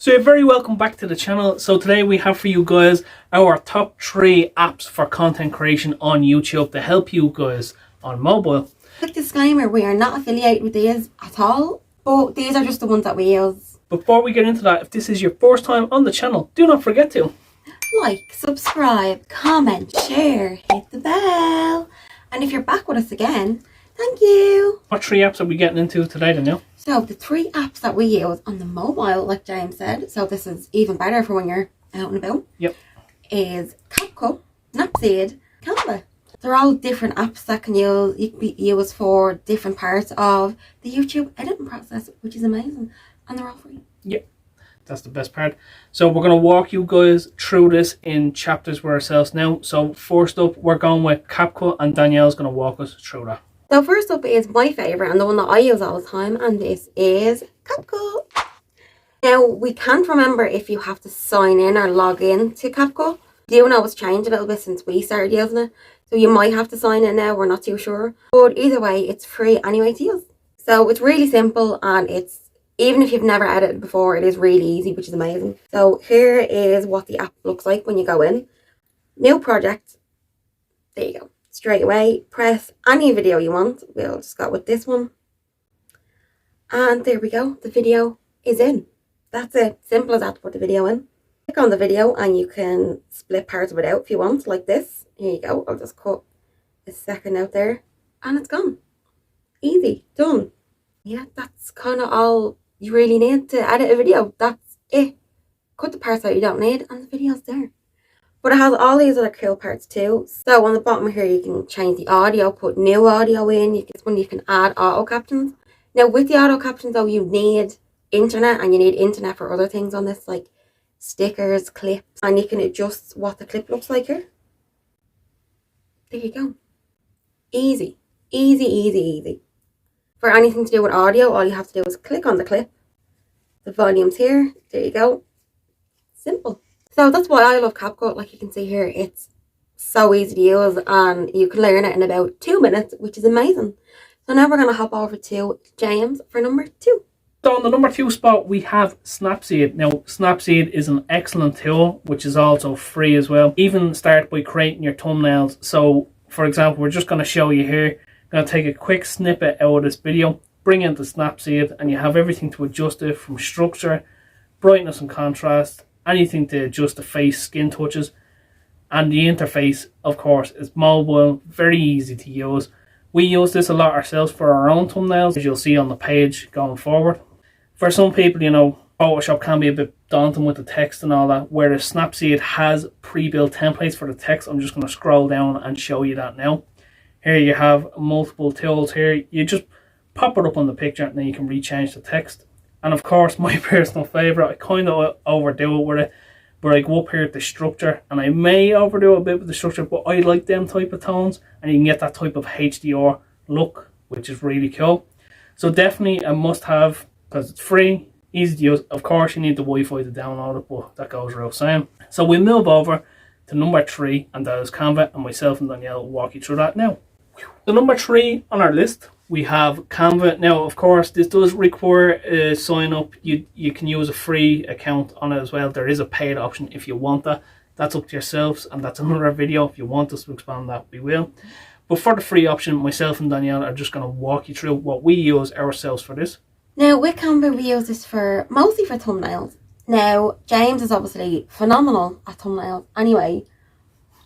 So you're very welcome back to the channel. So today we have for you guys our top 3 apps for content creation on YouTube to help you guys on mobile. Quick disclaimer, we are not affiliated with these at all, but these are just the ones that we use. Before we get into that, if this is your first time on the channel, do not forget to like, subscribe, comment, share, hit the bell. And if you're back with us again, thank you. What 3 apps are we getting into today, Danielle? So the 3 apps that we use on the mobile, like James said, so this is even better for when you're out and about. Yep. Is CapCut, Snapseed, Canva. They're all different apps that can be used for different parts of the YouTube editing process, which is amazing, and they're all free. Yep, that's the best part. So we're going to walk you guys through this in chapters with ourselves now. So first up, we're going with CapCut, and Danielle's going to walk us through that. So first up is my favourite and the one that I use all the time, and this is CapCut. Now, we can't remember if you have to sign in or log in to CapCut. Do know it's changed a little bit since we started using it, so you might have to sign in now, we're not too sure. But either way, it's free anyway to use. So it's really simple, and it's, even if you've never edited before, it is really easy, which is amazing. So here is what the app looks like when you go in. New project. There you go. Straight away, press any video you want. We'll just go with this one. And there we go. The video is in. That's it. Simple as that to put the video in. Click on the video and you can split parts of it out if you want, like this. Here you go. I'll just cut a second out there. And it's gone. Easy. Done. Yeah, that's kind of all you really need to edit a video. That's it. Cut the parts out you don't need and the video's there. But it has all these other cool parts too. So on the bottom here, you can change the audio, put new audio in. This one you can add auto captions. Now with the auto captions though, you need internet, and you need internet for other things on this, like stickers, clips, and you can adjust what the clip looks like here. There you go. Easy, easy, easy, easy. For anything to do with audio, all you have to do is click on the clip. The volume's here. There you go. Simple. So that's why I love CapCut. Like you can see here, it's so easy to use and you can learn it in about 2 minutes, which is amazing. So now we're going to hop over to James for number 2. So on the number 2 spot, we have Snapseed. Now, Snapseed is an excellent tool, which is also free as well. Even start by creating your thumbnails. So, for example, we're just going to show you here. I'm going to take a quick snippet out of this video, bring into Snapseed, and you have everything to adjust it from structure, brightness and contrast, anything to adjust the face, skin touches, and the interface, of course, is mobile, very easy to use. We use this a lot ourselves for our own thumbnails, as you'll see on the page going forward. For some people, you know, Photoshop can be a bit daunting with the text and all that, whereas Snapseed has pre-built templates for the text. I'm just going to scroll down and show you that now. Here you have multiple tools here. You just pop it up on the picture and then you can rechange the text. And of course, my personal favourite, I kind of overdo it with it, but I go up here to structure, and I may overdo a bit with the structure, but I like them type of tones, and you can get that type of HDR look, which is really cool. So definitely a must-have, because it's free, easy to use. Of course, you need the Wi-Fi to download it, but that goes without saying. So we move over to number 3, and that is Canva, and myself and Danielle will walk you through that now. The number 3 on our list, we have Canva. Now, of course, this does require a sign up. You can use a free account on it as well. There is a paid option if you want that. That's up to yourselves, and that's another video. If you want us to expand that, we will. But for the free option, myself and Danielle are just going to walk you through what we use ourselves for this. Now, with Canva, we use this mostly for thumbnails. Now, James is obviously phenomenal at thumbnails anyway.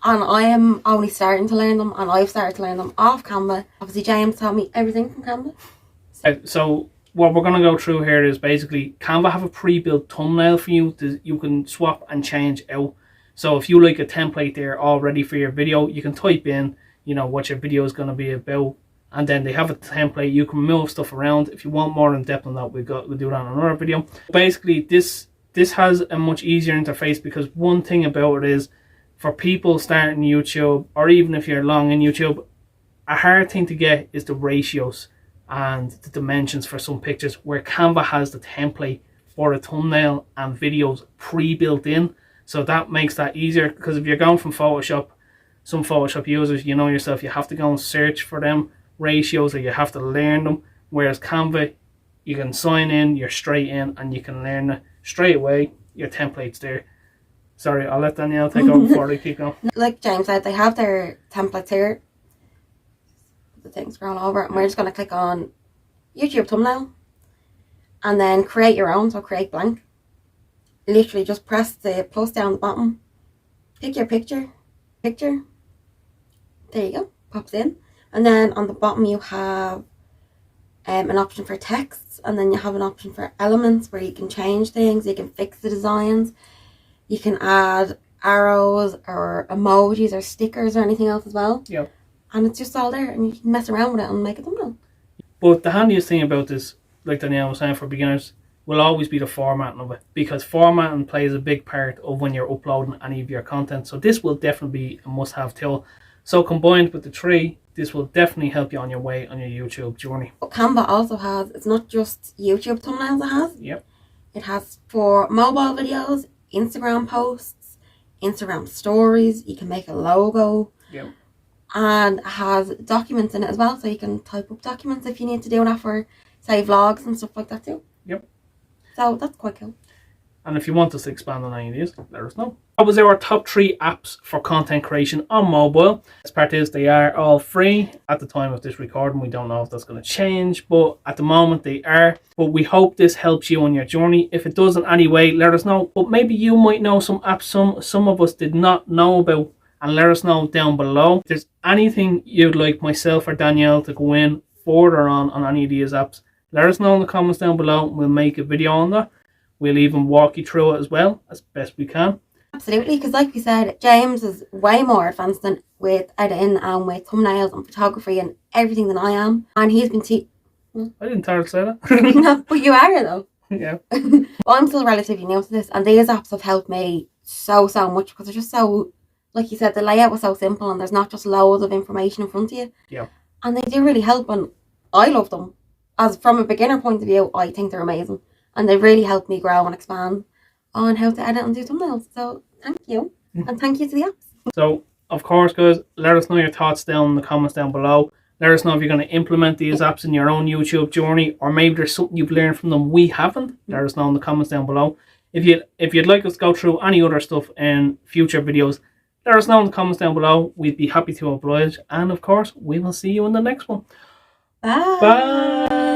And I am only starting to learn them, and I've started to learn them off Canva. Obviously, James taught me everything from Canva. So what we're going to go through here is basically Canva have a pre-built thumbnail for you that you can swap and change out. So if you like a template there already for your video, you can type in, you know, what your video is going to be about, and then they have a template. You can move stuff around. If you want more in depth on that, we'll do that in another video. Basically, this has a much easier interface, because one thing about it is, for people starting YouTube, or even if you're long in YouTube, a hard thing to get is the ratios and the dimensions for some pictures, where Canva has the template for a thumbnail and videos pre-built in. So that makes that easier, because if you're going from Photoshop, some Photoshop users, you know yourself, you have to go and search for them ratios, or you have to learn them. Whereas Canva, you can sign in, you're straight in, and you can learn it straight away, your template's there. Sorry, I'll let Danielle take over before I keep going. Like James said, they have their templates here. The thing scroll over, and we're just going to click on YouTube thumbnail and then create your own. So create blank. Literally just press the plus down the bottom, pick your picture, there you go, pops in. And then on the bottom you have an option for texts, and then you have an option for elements where you can change things, you can fix the designs, you can add arrows or emojis or stickers or anything else as well. Yep. And it's just all there, and you can mess around with it and make a thumbnail. But the handiest thing about this, like Danielle was saying, for beginners, will always be the formatting of it, because formatting plays a big part of when you're uploading any of your content. So this will definitely be a must-have tool. So combined with the three, this will definitely help you on your way on your YouTube journey. But Canva also has, it's not just YouTube thumbnails it has. Yep. It has for mobile videos, Instagram posts, Instagram stories, you can make a logo. Yep. And it has documents in it as well, so you can type up documents if you need to do that for, say, vlogs and stuff like that too. Yep. So that's quite cool. And if you want us to expand on any of these, let us know. That was our top 3 apps for content creation on mobile. As part is, they are all free. At the time of this recording, we don't know if that's going to change, but at the moment they are. But we hope this helps you on your journey. If it does in any way, let us know. But maybe you might know some apps some of us did not know about, and let us know down below. If there's anything you'd like myself or Danielle to go in further on any of these apps, let us know in the comments down below. We'll make a video on that. We'll even walk you through it as well, as best we can. Absolutely, because like we said, James is way more advanced with editing and with thumbnails and photography and everything than I am. And he's been I didn't tell her to say that. No, but you are though. Yeah. Well, I'm still relatively new to this, and these apps have helped me so much, because they're just so, like you said, the layout was so simple and there's not just loads of information in front of you. Yeah. And they do really help, and I love them. As from a beginner point of view, I think they're amazing. And they really helped me grow and expand on how to edit and do thumbnails. So thank you. And thank you to the apps. So, of course, guys, let us know your thoughts down in the comments down below. Let us know if you're going to implement these apps in your own YouTube journey, or maybe there's something you've learned from them we haven't. Let us know in the comments down below. If you'd like us to go through any other stuff in future videos, let us know in the comments down below. We'd be happy to oblige. And, of course, we will see you in the next one. Bye. Bye.